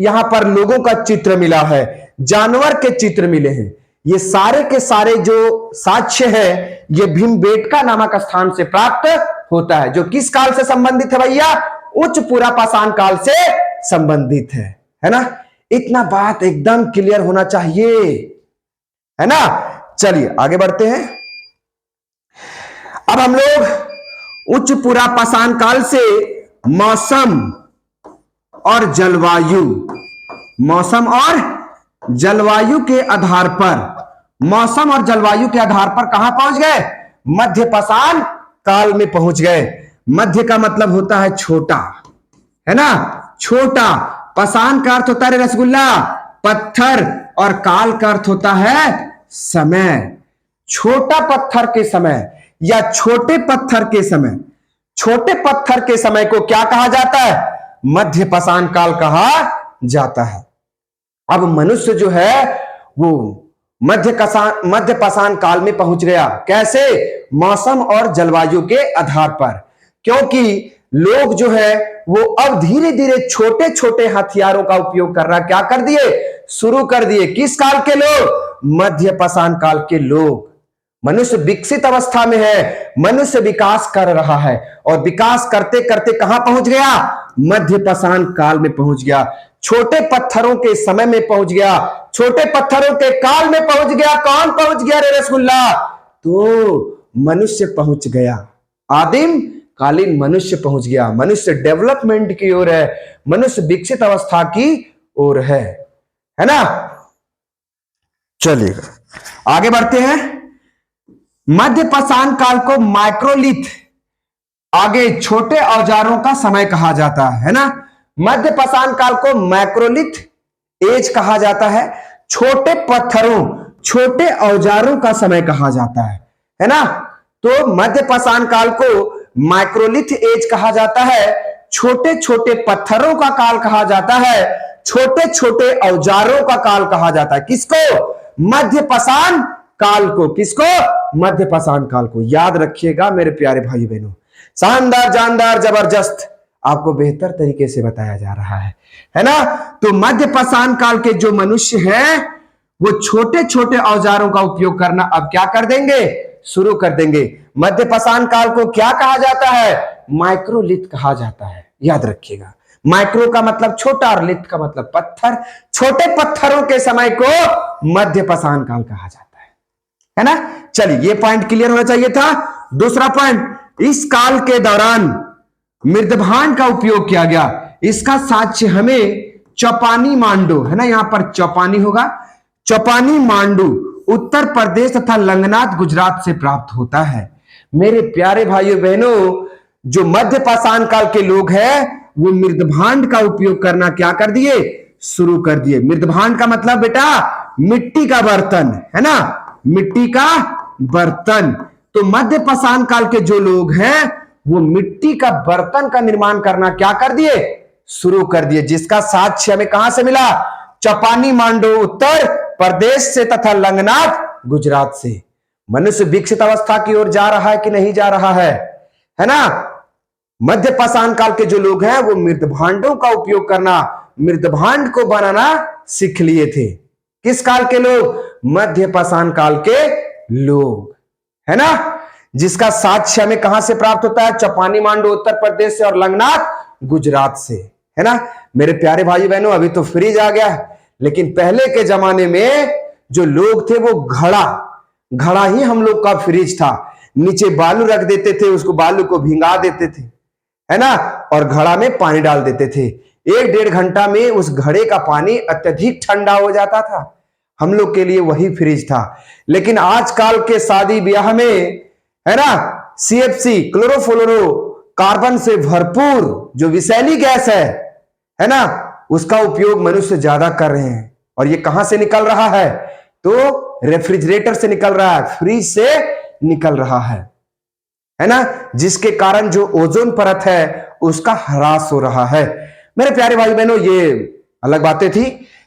यहां पर लोगों का चित्र मिला है, जानवर के चित्र मिले हैं। ये सारे के सारे जो साक्ष्य है ये भीमबेटका नामक स्थान से प्राप्त होता है, जो किस काल से संबंधित है भैया, उच्च पुरापाषाण काल से संबंधित है ना। इतना बात एकदम क्लियर होना चाहिए, है ना। चलिए आगे बढ़ते हैं। अब हम लोग उच्च पुरा पाषाण काल से मौसम और जलवायु, मौसम और जलवायु के आधार पर, मौसम और जलवायु के आधार पर कहां पहुंच गए? मध्य पाषाण काल में पहुंच गए। मध्य का मतलब होता है छोटा, है ना, छोटा। पाषाण का अर्थ होता है रसगुल्ला, पत्थर, और काल का अर्थ होता है समय। छोटा पत्थर के समय या छोटे पत्थर के समय, छोटे पत्थर के समय को क्या कहा जाता है? मध्य पाषाण काल कहा जाता है। अब मनुष्य जो है वो मध्य पाषाण काल में पहुंच गया। कैसे? मौसम और जलवायु के आधार पर, क्योंकि लोग जो है वो अब धीरे धीरे छोटे छोटे हथियारों का उपयोग करना क्या कर दिए? शुरू कर दिए। किस काल के लोग? मध्य पाषाण काल के लोग। मनुष्य विकसित अवस्था में है, मनुष्य विकास कर रहा है, और विकास करते करते कहां पहुंच गया? मध्य पाषाण काल में पहुंच गया। छोटे पत्थरों के समय में पहुंच गया, छोटे पत्थरों के काल में पहुंच गया। कौन पहुंच गया रे रसगुल्ला? तो मनुष्य पहुंच गया। आदिम कालीन मनुष्य पहुंच गया। मनुष्य डेवलपमेंट की ओर है, मनुष्य विकसित अवस्था की ओर है ना। चलिए आगे बढ़ते हैं। मध्य पाषाण काल को माइक्रोलिथ, आगे छोटे औजारों का समय कहा जाता है ना। मध्य पाषाण काल को माइक्रोलिथ एज कहा जाता है। छोटे पत्थरों, छोटे औजारों का समय कहा जाता है ना। तो मध्य पाषाण काल को माइक्रोलिथ एज कहा जाता है। छोटे छोटे पत्थरों का काल कहा जाता है, छोटे छोटे औजारों का काल कहा जाता है। किसको? मध्य पाषाण काल को। किसको? मध्य पाषाण काल को। याद रखिएगा मेरे प्यारे भाई बहनों, शानदार, जानदार, जबरदस्त आपको बेहतर तरीके से बताया जा रहा है ना। तो मध्य पाषाण काल के जो मनुष्य हैं वो छोटे छोटे औजारों का उपयोग करना अब क्या कर देंगे? शुरू कर देंगे। मध्य पाषाण काल को क्या कहा जाता है? माइक्रोलिथ कहा जाता है। याद रखिएगा, माइक्रो का मतलब छोटा और लिथ का मतलब पत्थर। छोटे पत्थरों के समय को मध्य पाषाण काल कहा जाता है ना। चलिए ये पॉइंट क्लियर होना चाहिए था। दूसरा पॉइंट, इस काल के दौरान मृदभांड का उपयोग किया गया। इसका साक्ष्य हमें चौपानी मांडू, है ना, यहां पर चौपानी होगा, चौपानी मांडू उत्तर प्रदेश तथा लंगनाथ गुजरात से प्राप्त होता है। मेरे प्यारे भाइयों बहनों, जो मध्य पाषाण काल के लोग हैं वो मृदभांड का उपयोग करना क्या कर दिए? शुरू कर दिए। मृदभांड का मतलब बेटा मिट्टी का बर्तन, है ना, मिट्टी का बर्तन। तो मध्य पाषाण काल के जो लोग हैं वो मिट्टी का बर्तन का निर्माण करना क्या कर दिए? शुरू कर दिए। जिसका साक्ष्य हमें कहां से मिला? चौपानी मांडू उत्तर प्रदेश से तथा लंगनाथ गुजरात से। मनुष्य विकसित अवस्था की ओर जा रहा है कि नहीं जा रहा है ना। मध्य पाषाण काल के जो लोग हैं वो मृदभांडों का उपयोग करना, मृदभांड को बनाना सीख लिए थे। किस काल के लोग? मध्य पाषाण काल के लोग, है ना। जिसका साक्ष्य हमें कहां से प्राप्त होता है? चौपानी मांडू उत्तर प्रदेश से और लंगनाथ गुजरात से, है ना। मेरे प्यारे भाई बहनों, अभी तो फ्रिज आ गया है, लेकिन पहले के जमाने में जो लोग थे वो घड़ा ही हम लोग का फ्रिज था। नीचे बालू रख देते थे, उसको बालू को भिंगा देते थे, है ना, और घड़ा में पानी डाल देते थे। 1-1.5 घंटा में उस घड़े का पानी अत्यधिक ठंडा हो जाता था। हम लोग के लिए वही फ्रिज था। लेकिन आजकल के शादी ब्याह में, है ना, CFC क्लोरोफ्लोरो कार्बन से भरपूर जो विषैली गैस है ना, उसका उपयोग मनुष्य ज्यादा कर रहे हैं। और ये कहां से निकल रहा है? तो रेफ्रिजरेटर से निकल रहा है, फ्रिज से निकल रहा है ना, जिसके कारण जो ओजोन परत है उसका ह्रास हो रहा है। मेरे प्यारे भाई बहनों, ये अलग बातें थी,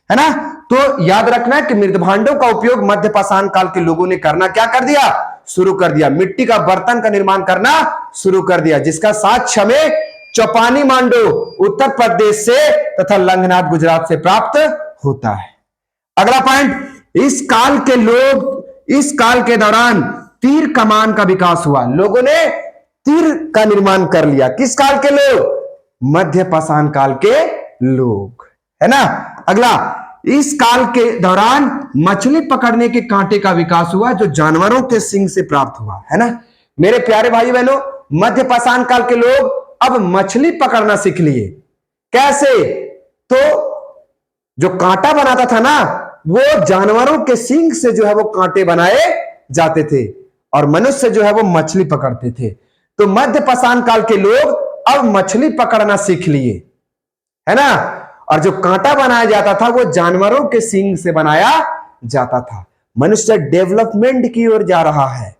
है ना। तो याद रखना है कि मृदभांडों का उपयोग मध्य पाषाण काल के लोगों ने करना क्या कर दिया? शुरू कर दिया। मिट्टी का बर्तन का निर्माण करना शुरू कर दिया, जिसका साक्ष्य हमें चौपानी मांडू उत्तर प्रदेश से तथा लंगनाथ गुजरात से प्राप्त होता है। अगला पॉइंट, इस काल के दौरान तीर कमान का विकास हुआ। लोगों ने तीर का निर्माण कर लिया। किस काल के लोग? मध्य पाषाण काल के लोग, है ना। अगला, इस काल के दौरान मछली पकड़ने के कांटे का विकास हुआ जो जानवरों के सींग से प्राप्त हुआ, है ना। मेरे प्यारे भाई बहनों, मध्य पाषाण काल के लोग अब मछली पकड़ना सीख लिए। कैसे? तो जो कांटा बनाता था ना, वो जानवरों के सींग से जो है वो कांटे बनाए जाते थे और मनुष्य जो है वो मछली पकड़ते थे। तो मध्य पाषाण काल के लोग अब मछली पकड़ना सीख लिए, है ना। और जो कांटा बनाया जाता था वो जानवरों के सींग से बनाया जाता था। मनुष्य डेवलपमेंट की ओर जा रहा है,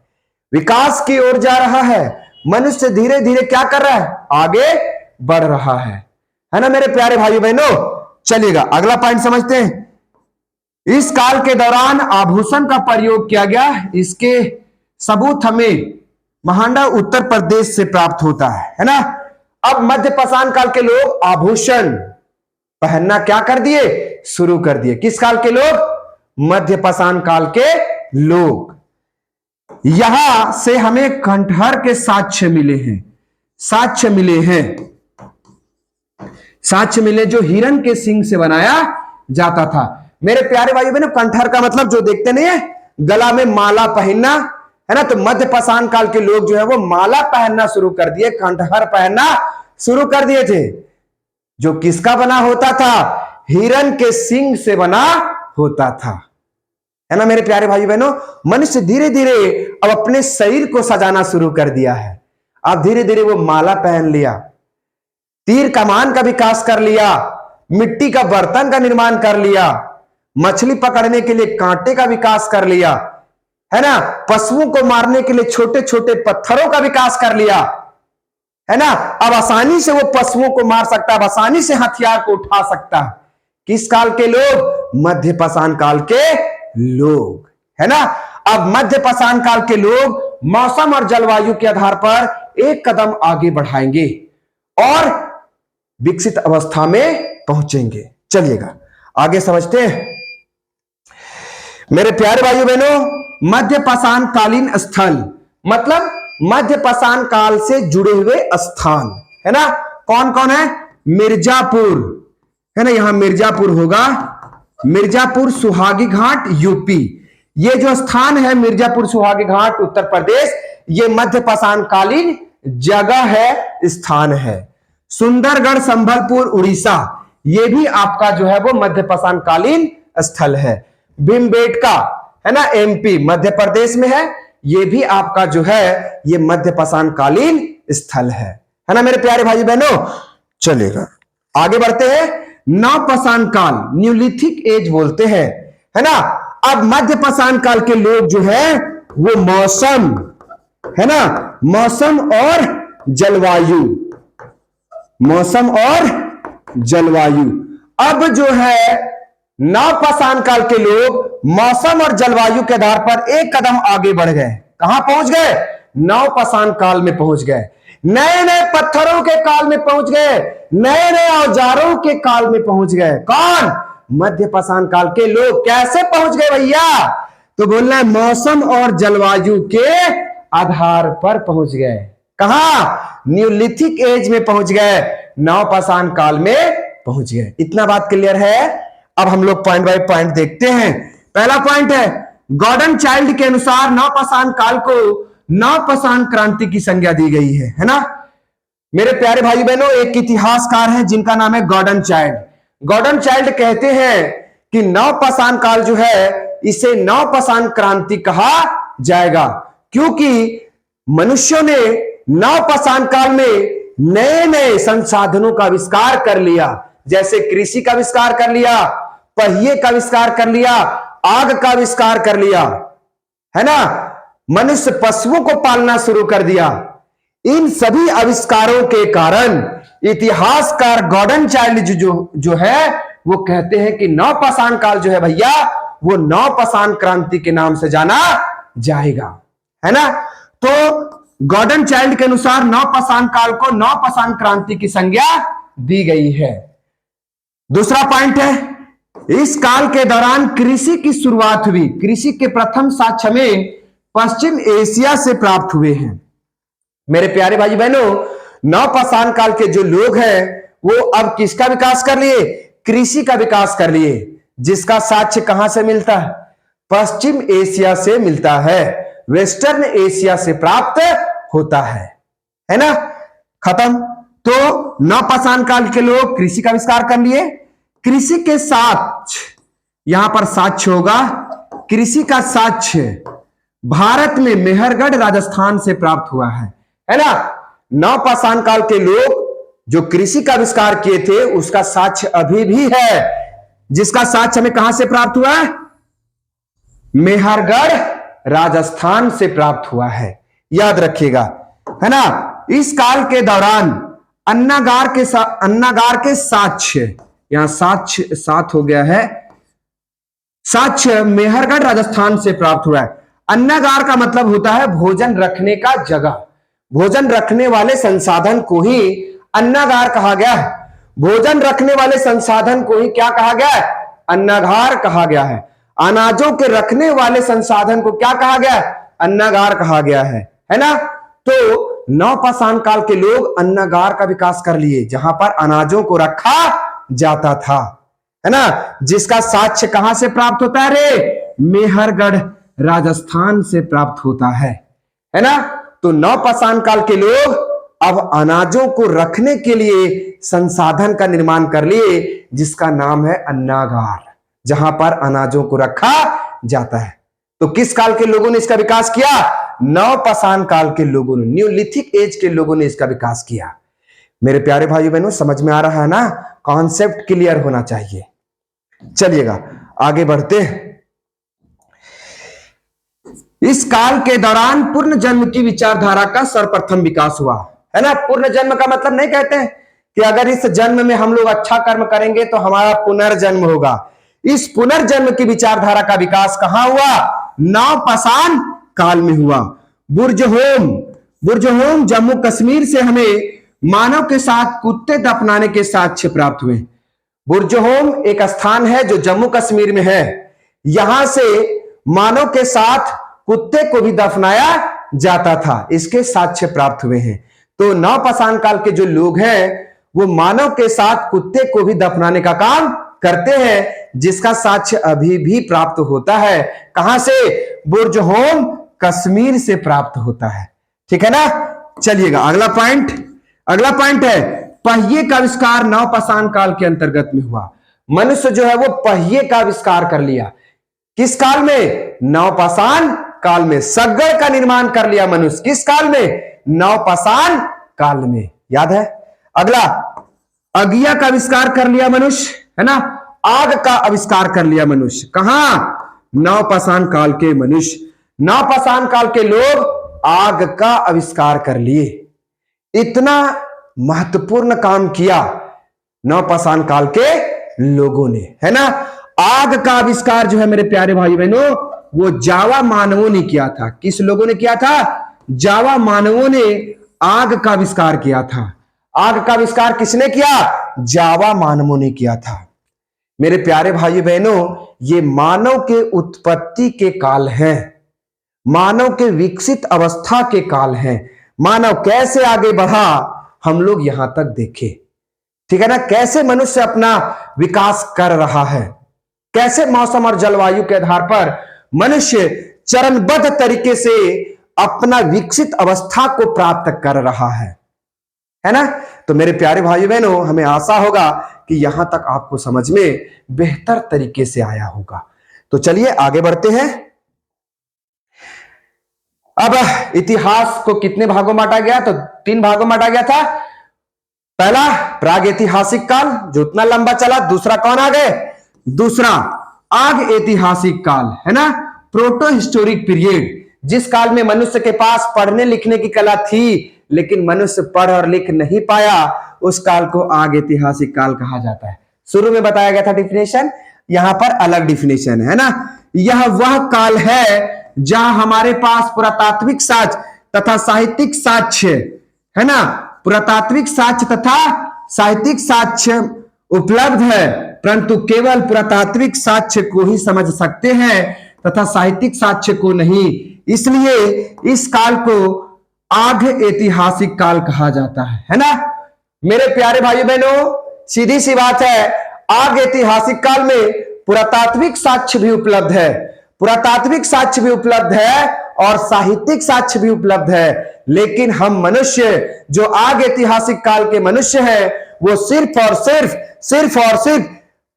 विकास की ओर जा रहा है। मनुष्य धीरे धीरे क्या कर रहा है? आगे बढ़ रहा है ना मेरे प्यारे भाइयों बहनों। चलिएगा अगला पॉइंट समझते हैं। इस काल के दौरान आभूषण का प्रयोग किया गया, इसके सबूत हमें महांडा उत्तर प्रदेश से प्राप्त होता है ना। अब मध्य पाषाण काल के लोग आभूषण पहनना क्या कर दिए? शुरू कर दिए। किस काल के लोग? मध्य पाषाण काल के लोग। यहां से हमें कंठहर के साक्ष्य मिले हैं, साक्ष्य मिले हैं, साक्ष्य मिले जो हिरण के सींग से बनाया जाता था। मेरे प्यारे भाइयों बहनों, कंठहर का मतलब जो देखते नहीं है, गला में माला पहनना, है ना। तो मध्य पाषाण काल के लोग जो है वो माला पहनना शुरू कर दिए, कंठहर पहनना शुरू कर दिए थे, जो किसका बना होता था? हिरण के सींग से बना होता था, है ना मेरे प्यारे भाई बहनों। मनुष्य धीरे धीरे अब अपने शरीर को सजाना शुरू कर दिया है। अब धीरे धीरे वो माला पहन लिया, तीर कमान का विकास कर लिया, मिट्टी का बर्तन का निर्माण कर लिया, मछली पकड़ने के लिए कांटे का विकास कर लिया, है ना। पशुओं को मारने के लिए छोटे छोटे पत्थरों का विकास कर लिया, है ना। अब आसानी से वो पशुओं को मार सकता है, आसानी से हथियार को उठा सकता है। किस काल के लोग? मध्य पाषाण काल के लोग, है ना। अब मध्य पाषाण काल के लोग मौसम और जलवायु के आधार पर एक कदम आगे बढ़ाएंगे और विकसित अवस्था में पहुंचेंगे। चलिएगा आगे समझते हैं मेरे प्यारे भाइयों बहनों। मध्य पाषाण कालीन स्थल मतलब मध्य पाषाण काल से जुड़े हुए स्थान, है ना। कौन कौन है? मिर्जापुर, है ना, यहां मिर्जापुर होगा, मिर्जापुर सुहागी घाट यूपी। ये जो स्थान है मिर्जापुर सुहागी घाट उत्तर प्रदेश, ये मध्य पाषाण कालीन जगह है, स्थान है। सुंदरगढ़ संबलपुर उड़ीसा, ये भी आपका जो है वो मध्य पाषाण कालीन स्थल है। भीमबेटका, है ना, एमपी मध्य प्रदेश में है, ये भी आपका जो है ये मध्य पाषाण कालीन स्थल है ना मेरे प्यारे भाई बहनों। चलेगा आगे बढ़ते हैं। नव पाषाण काल, न्यूलिथिक एज बोलते हैं, है ना। अब मध्य पाषाण काल के लोग जो है वो मौसम, है ना, मौसम और जलवायु, मौसम और जलवायु। अब जो है नव पाषाण काल के लोग मौसम और जलवायु के आधार पर एक कदम आगे बढ़ गए। कहां पहुंच गए? नव पाषाण काल में पहुंच गए। नए नए पत्थरों के काल में पहुंच गए, नए नए औजारों के काल में पहुंच गए। कौन? मध्य पाषाण काल के लोग। कैसे पहुंच गए भैया? तो बोलना है मौसम और जलवायु के आधार पर पहुंच गए। कहां? न्यूलिथिक एज में पहुंच गए, नव पाषाण काल में पहुंच गए। इतना बात क्लियर है। अब हम लोग पॉइंट बाय पॉइंट देखते हैं। पहला पॉइंट है, गॉर्डन चाइल्ड के अनुसार नव पाषाण काल को नव पाषाण क्रांति की संज्ञा दी गई है ना। मेरे प्यारे भाई बहनों, एक इतिहासकार हैं जिनका नाम है गॉर्डन चाइल्ड। गॉर्डन चाइल्ड कहते हैं कि नव पाषाण काल जो है इसे नव पाषाण क्रांति कहा जाएगा, क्योंकि मनुष्यों ने नव पाषाण काल में नए नए संसाधनों का आविष्कार कर लिया, जैसे कृषि का आविष्कार कर लिया, पहिए का आविष्कार कर लिया, आग का आविष्कार कर लिया, है ना। मनुष्य पशुओं को पालना शुरू कर दिया। इन सभी आविष्कारों के कारण इतिहासकार गॉर्डन चाइल्ड जो है वो कहते हैं कि नव पाषाण काल जो है भैया वो नव पाषाण क्रांति के नाम से जाना जाएगा, है ना। तो गॉर्डन चाइल्ड के अनुसार नव पाषाण काल को नव पाषाण क्रांति की संज्ञा दी गई है। दूसरा पॉइंट है, इस काल के दौरान कृषि की शुरुआत हुई। कृषि के प्रथम साक्ष्य में पश्चिम एशिया से प्राप्त हुए हैं। मेरे प्यारे भाई बहनों, नव पाषाण काल के जो लोग हैं वो अब किसका विकास कर लिए? कृषि का विकास कर लिए, जिसका साक्ष्य कहां से मिलता है? पश्चिम एशिया से मिलता है, वेस्टर्न एशिया से प्राप्त होता है। है ना, खत्म। तो नवपाषाण काल के लोग कृषि का आविष्कार कर लिए। कृषि के साक्ष्य, यहां पर साक्ष्य होगा, कृषि का साक्ष्य भारत में मेहरगढ़ राजस्थान से प्राप्त हुआ है ना। नवपाषाण काल के लोग जो कृषि का आविष्कार किए थे उसका साक्ष्य अभी भी है, जिसका साक्ष्य हमें कहां से प्राप्त हुआ है, मेहरगढ़ राजस्थान से प्राप्त हुआ है, याद रखिएगा, है ना। इस काल के दौरान अन्नागार के साक्ष्य, यहां साक्ष्य सात हो गया है, साक्ष्य मेहरगढ़ राजस्थान से प्राप्त हुआ है। अन्नागार का मतलब होता है भोजन रखने का जगह, भोजन रखने वाले संसाधन को ही अन्नागार कहा गया है। भोजन रखने वाले संसाधन को ही क्या कहा गया है, अन्नागार कहा गया है। अनाजों के रखने वाले संसाधन को क्या कहा गया है, अन्नागार कहा गया है ना। तो नवपाषाण काल के लोग अन्नागार का विकास कर लिए, जहां पर अनाजों को रखा जाता था, है ना, जिसका साक्ष्य कहां से प्राप्त होता है रे, मेहरगढ़ राजस्थान से प्राप्त होता है ना। तो नवपाषाण काल के लोग अब अनाजों को रखने के लिए संसाधन का निर्माण कर लिए, जिसका नाम है अन्नागार, जहां पर अनाजों को रखा जाता है। तो किस काल के लोगों ने इसका विकास किया, नवपाषाण काल के लोगों ने, न्यूलिथिक एज के लोगों ने इसका विकास किया। मेरे प्यारे भाइयों बहनों, समझ में आ रहा है ना, कॉन्सेप्ट क्लियर होना चाहिए। चलिएगा आगे बढ़ते हैं। इस काल के दौरान पूर्ण जन्म की विचारधारा का सर्वप्रथम विकास हुआ, है ना। पूर्ण जन्म का मतलब नहीं कहते हैं कि अगर इस जन्म में हम लोग अच्छा कर्म करेंगे तो हमारा पुनर्जन्म होगा। इस पुनर्जन्म की विचारधारा का विकास कहां हुआ, नवपाषाण काल में हुआ। बुर्जहोम जम्मू कश्मीर से हमें मानव के साथ कुत्ते दफनाने के साक्ष्य प्राप्त हुए। बुर्जहोम एक स्थान है जो जम्मू कश्मीर में है, यहां से मानव के साथ कुत्ते को भी दफनाया जाता था, इसके साक्ष्य प्राप्त हुए हैं। तो नवपाषाण काल के जो लोग हैं वो मानव के साथ कुत्ते को भी दफनाने का काम करते हैं, जिसका साक्ष्य अभी भी प्राप्त होता है। कहां से, बुर्जहोम कश्मीर से प्राप्त होता है, ठीक है ना। चलिएगा अगला पॉइंट है पहिए का आविष्कार नवपाषाण काल के अंतर्गत में हुआ। मनुष्य जो है वो पहिए का आविष्कार कर लिया, किस काल में, नवपाषाण काल में। सग्गड़ का निर्माण कर लिया मनुष्य, किस काल में, नवपाषाण काल में, याद है। अगला, अगिया का आविष्कार कर लिया मनुष्य, है ना। आग का आविष्कार कर लिया मनुष्य, कहां, नवपाषाण काल के मनुष्य, नवपाषाण काल के लोग आग का आविष्कार कर लिए। इतना महत्वपूर्ण काम किया नवपाषाण काल के लोगों ने, है ना। आग का आविष्कार जो है मेरे प्यारे भाई बहनों, वो जावा मानवों ने किया था। किस लोगों ने किया था, जावा मानवों ने आग का आविष्कार किया था। आग का आविष्कार किसने किया, जावा मानवों ने किया था। मेरे प्यारे भाई बहनों, ये मानव के उत्पत्ति के काल हैं, मानव के विकसित अवस्था के काल हैं। मानव कैसे आगे बढ़ा हम लोग यहां तक देखे, ठीक है ना। कैसे मनुष्य अपना विकास कर रहा है, कैसे मौसम और जलवायु के आधार पर मनुष्य चरणबद्ध तरीके से अपना विकसित अवस्था को प्राप्त कर रहा है ना। तो मेरे प्यारे भाई बहनों, हमें आशा होगा कि यहां तक आपको समझ में बेहतर तरीके से आया होगा। तो चलिए आगे बढ़ते हैं। अब इतिहास को कितने भागों में बांटा गया, तो 3 भागों में बांटा गया था। पहला प्राग ऐतिहासिक काल जो उतना लंबा चला, दूसरा कौन आ गए, दूसरा आग ऐतिहासिक काल, है ना, प्रोटो हिस्टोरिक पीरियड, जिस काल में मनुष्य के पास पढ़ने लिखने की कला थी लेकिन मनुष्य पढ़ और लिख नहीं पाया, उस काल को आग ऐतिहासिक काल कहा जाता है। शुरू में बताया गया था डिफिनेशन, यहां पर अलग डिफिनेशन है ना। यह वह काल है जहां हमारे पास पुरातात्विक साक्ष्य तथा साहित्यिक साक्ष्य, है ना, पुरातात्विक साक्ष्य तथा साहित्यिक साक्ष्य उपलब्ध है, परंतु केवल पुरातात्विक साक्ष्य को ही समझ सकते हैं तथा साहित्यिक साक्ष्य को नहीं। इसलिए इस काल को आग ऐतिहासिक काल कहा जाता है ना। मेरे प्यारे भाई बहनों, सीधी सी बात है, आग ऐतिहासिक काल में पुरातात्विक साक्ष्य भी उपलब्ध है, पुरातात्विक साक्ष्य भी उपलब्ध है और साहित्यिक साक्ष्य भी उपलब्ध है, लेकिन हम मनुष्य जो आग ऐतिहासिक काल के मनुष्य हैं वो सिर्फ और सिर्फ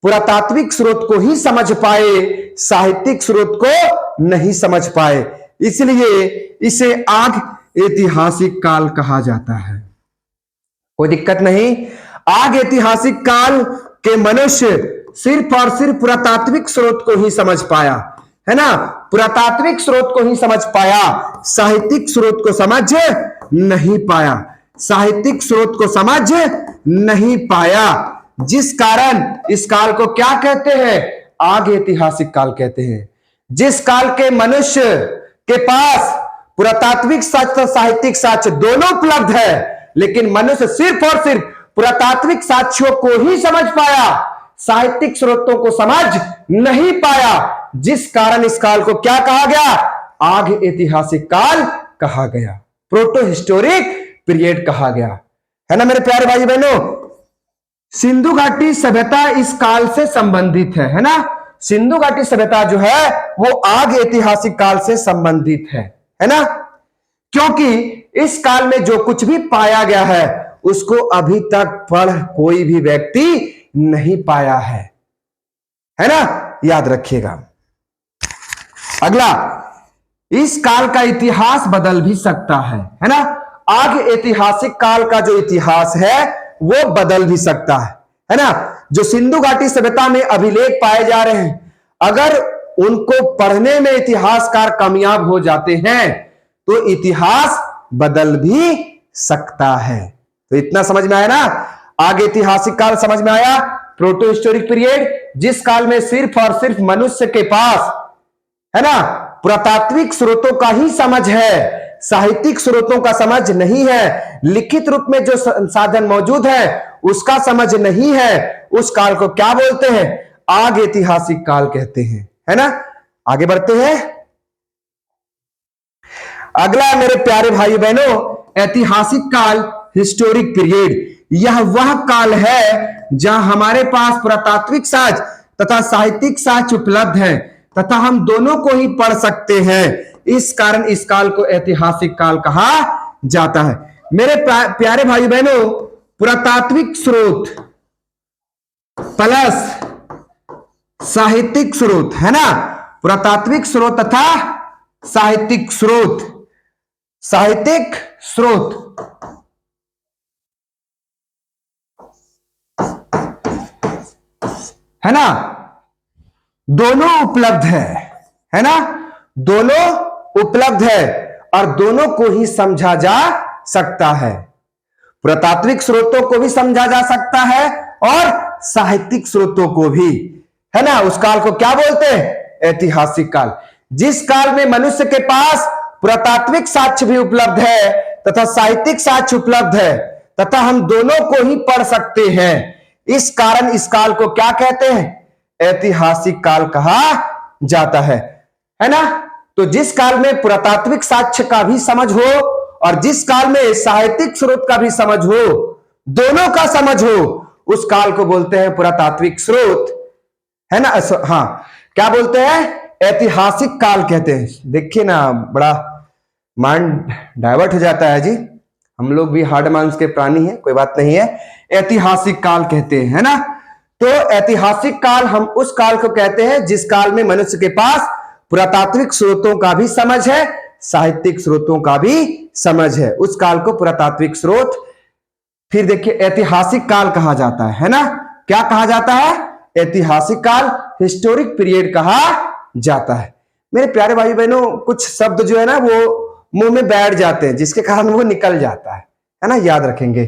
पुरातात्विक स्रोत को ही समझ पाए, साहित्यिक स्रोत को नहीं समझ पाए। इसलिए इसे आग ऐतिहासिक काल कहा जाता है। कोई दिक्कत नहीं। आग ऐतिहासिक काल के मनुष्य सिर्फ और सिर्फ पुरातात्विक स्रोत को ही समझ पाया, है ना, पुरातात्विक स्रोत को ही समझ पाया, साहित्यिक स्रोत को समझ नहीं पाया, साहित्यिक स्रोत को समझ नहीं पाया, जिस कारण इस काल को क्या कहते हैं, आग ऐतिहासिक काल कहते हैं। जिस काल के मनुष्य के पास पुरातात्विक साक्ष्य साहित्यिक साक्ष्य दोनों उपलब्ध है, लेकिन मनुष्य सिर्फ और सिर्फ पुरातात्विक साक्ष्यों को ही समझ पाया, साहित्यिक स्रोतों को समझ नहीं पाया, जिस कारण इस काल को क्या कहा गया, आग ऐतिहासिक काल कहा गया, प्रोटो हिस्टोरिक पीरियड कहा गया, है ना मेरे प्यारे भाई बहनों। सिंधु घाटी सभ्यता इस काल से संबंधित है ना, सिंधु घाटी सभ्यता जो है वो आग ऐतिहासिक काल से संबंधित है ना, क्योंकि इस काल में जो कुछ भी पाया गया है उसको अभी तक पढ़ कोई भी व्यक्ति नहीं पाया है ना, याद रखिएगा। अगला, इस काल का इतिहास बदल भी सकता है ना, आग ऐतिहासिक काल का जो इतिहास है वो बदल भी सकता है ना। जो सिंधु घाटी सभ्यता में अभिलेख पाए जा रहे हैं, अगर उनको पढ़ने में इतिहासकार कामयाब हो जाते हैं तो इतिहास बदल भी सकता है। तो इतना समझ में आया ना, आगे ऐतिहासिक काल समझ में आया, प्रोटो हिस्टोरिक पीरियड, जिस काल में सिर्फ और सिर्फ मनुष्य के पास, है ना, पुरातात्विक स्रोतों का ही समझ है, साहित्यिक स्रोतों का समझ नहीं है, लिखित रूप में जो साधन मौजूद है उसका समझ नहीं है, उस काल को क्या बोलते हैं, आग ऐतिहासिक काल कहते हैं, है ना। आगे बढ़ते हैं। अगला मेरे प्यारे भाई बहनों, ऐतिहासिक काल हिस्टोरिक पीरियड, यह वह काल है जहां हमारे पास पुरातात्विक साक्ष्य तथा साहित्यिक साक्ष्य उपलब्ध है तथा हम दोनों को ही पढ़ सकते हैं, इस कारण इस काल को ऐतिहासिक काल कहा जाता है। मेरे प्यारे भाई बहनों, पुरातात्विक स्रोत प्लस साहित्यिक स्रोत, है ना, पुरातात्विक स्रोत तथा साहित्यिक स्रोत, साहित्यिक स्रोत है ना, दोनों उपलब्ध है ना, दोनों उपलब्ध है और दोनों को ही समझा जा सकता है, पुरातात्विक स्रोतों को भी समझा जा सकता है और साहित्यिक स्रोतों को भी, है ना। उस काल को क्या बोलते हैं, ऐतिहासिक काल। जिस काल में मनुष्य के पास पुरातात्विक साक्ष्य भी उपलब्ध है तथा साहित्यिक साक्ष्य उपलब्ध है तथा हम दोनों को ही पढ़ सकते हैं, इस कारण इस काल को क्या कहते हैं, ऐतिहासिक काल कहा जाता है ना। तो जिस काल में पुरातात्विक साक्ष्य का भी समझ हो और जिस काल में साहित्यिक स्रोत का भी समझ हो, दोनों का समझ हो, उस काल को बोलते हैं पुरातात्विक स्रोत, है ना। हाँ, क्या बोलते हैं, ऐतिहासिक काल कहते हैं। देखिए ना, बड़ा माइंड डाइवर्ट हो जाता है जी, हम लोग भी हार्ड मांस के प्राणी हैं, कोई बात नहीं है। ऐतिहासिक काल कहते हैं, है ना। तो ऐतिहासिक काल हम उस काल को कहते हैं जिस काल में मनुष्य के पास पुरातात्विक स्रोतों का भी समझ है, साहित्यिक स्रोतों का भी समझ है, उस काल को पुरातात्विक स्रोत। फिर देखिए, ऐतिहासिक काल कहा जाता है ना, क्या कहा जाता है, ऐतिहासिक काल, हिस्टोरिक पीरियड कहा जाता है। मेरे प्यारे भाई बहनों, कुछ शब्द जो है ना वो मुंह में बैठ जाते हैं, जिसके कारण वो निकल जाता है ना, याद रखेंगे,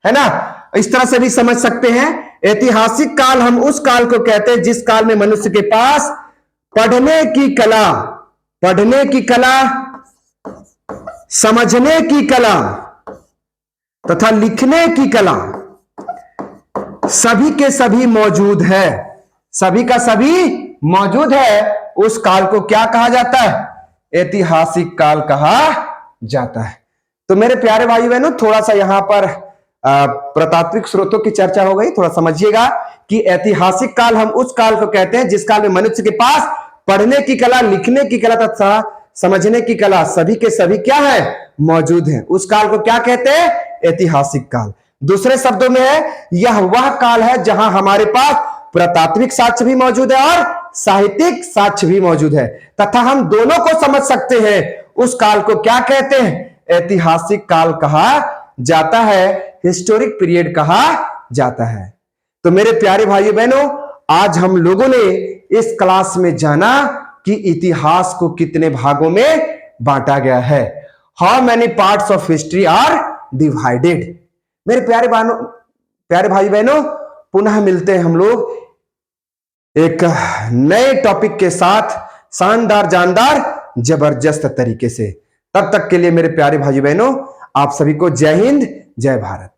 है ना। इस तरह से भी समझ सकते हैं, ऐतिहासिक काल हम उस काल को कहते हैं जिस काल में मनुष्य के पास पढ़ने की कला, समझने की कला तथा लिखने की कला सभी के सभी मौजूद है, सभी का सभी मौजूद है, उस काल को क्या कहा जाता है, ऐतिहासिक काल कहा जाता है। तो मेरे प्यारे भाई बहनों, थोड़ा सा यहां पर पुरातात्विक स्रोतों की चर्चा हो गई, थोड़ा समझिएगा कि ऐतिहासिक काल हम उस काल को कहते हैं जिस काल में मनुष्य के पास पढ़ने की कला, लिखने की कला तथा समझने की कला सभी के सभी क्या है, मौजूद है। उस काल को क्या कहते हैं, ऐतिहासिक काल। दूसरे शब्दों में है, यह वह काल है जहां हमारे पास पुरातात्विक साक्ष्य भी मौजूद है और साहित्यिक साक्ष्य भी मौजूद है, तथा हम दोनों को समझ सकते हैं। उस काल को क्या कहते हैं, ऐतिहासिक काल कहा जाता है, हिस्टोरिक पीरियड कहा जाता है। तो मेरे प्यारे भाइयों बहनों, आज हम लोगों ने इस क्लास में जाना कि इतिहास को कितने भागों में बांटा गया है। How many parts of history are divided. मेरे प्यारे भाई बहनों, पुनः मिलते हैं हम लोग एक नए टॉपिक के साथ, शानदार, जानदार, जबरदस्त तरीके से। तब तक के लिए मेरे प्यारे भाई बहनों, आप सभी को जय हिंद, जय भारत।